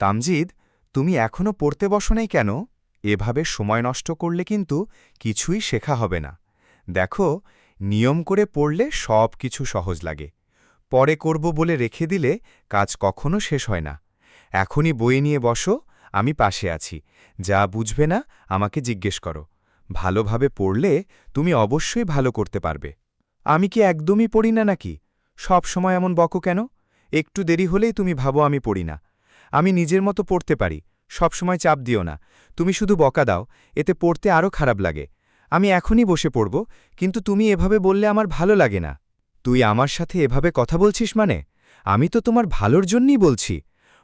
তামজিদ, তুমি এখনো পড়তে বসো নাই কেন? এভাবে সময় নষ্ট করলে কিন্তু কিছুই শেখা হবে না। দেখো, নিয়ম করে পড়লে সব কিছু সহজ লাগে। পরে করব বলে রেখে দিলে কাজ কখনো শেষ হয় না। এখনই বই নিয়ে বসো, আমি পাশে আছি। যা বুঝবে না আমাকে জিজ্ঞেস করো। ভালোভাবে পড়লে তুমি অবশ্যই ভালো করতে পারবে। আমি কি একদমই পড়ি না নাকি? সব সময় এমন বকো কেন? একটু দেরি হলেই তুমি ভাবো আমি পড়ি না। আমি নিজের মতো পড়তে পারি, সবসময় চাপ দিও না। তুমি শুধু বকা দাও, এতে পড়তে আরও খারাপ লাগে। আমি এখনই বসে পড়ব, কিন্তু তুমি এভাবে বললে আমার ভালো লাগে না। তুই আমার সাথে এভাবে কথা বলছিস মানে? আমি তো তোমার ভালোর জন্যই বলছি।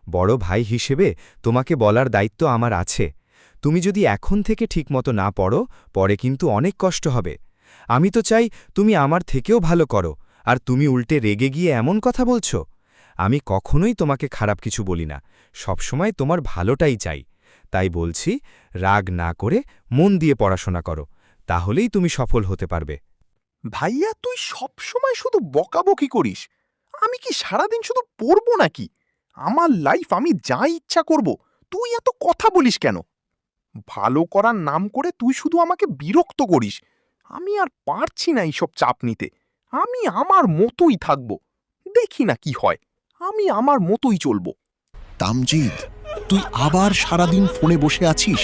বড় ভাই হিসেবে তোমাকে বলার দায়িত্ব আমার আছে। তুমি যদি এখন থেকে ঠিকমতো না পড়ো, পরে কিন্তু অনেক কষ্ট হবে। আমি তো চাই তুমি আমার থেকেও ভালো করো, আর তুমি উল্টে রেগে গিয়ে এমন কথা বলছো। আমি কখনোই তোমাকে খারাপ কিছু বলি না, সবসময় তোমার ভালোটাই চাই। তাই বলছি, রাগ না করে মন দিয়ে পড়াশোনা করো, তাহলেই তুমি সফল হতে পারবে। ভাইয়া, তুই সবসময় শুধু বকাবকি করিস। আমি কি সারাদিন শুধু পড়বো নাকি? আমার লাইফ আমি যা ইচ্ছা করব। তুই এত কথা বলিস কেন? ভালো করার নাম করে তুই শুধু আমাকে বিরক্ত করিস। আমি আর পারছি না এইসব চাপ নিতে। আমি আমার মতোই থাকব। দেখি না কি হয়। আমি আমার মতোই চলবো। তামজিদ, তুই আবার সারাদিন ফোনে বসে আছিস।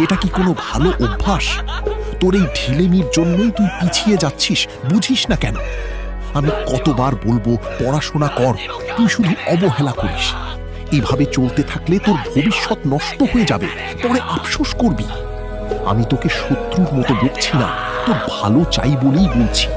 এটা কি কোনো ভালো অভ্যাস? তোর এই ঢিলেমির জন্যই তুই পিছিয়ে যাচ্ছিস, বুঝিস না কেন? আমি কতবার বলবো পড়াশোনা কর, তুই শুধু অবহেলা করিস। এভাবে চলতে থাকলে তোর ভবিষ্যৎ নষ্ট হয়ে যাবে, পরে আফসোস করবি। আমি তোকে শত্রুর মতো বকছি না, তোর ভালো চাই বলেই বলছি।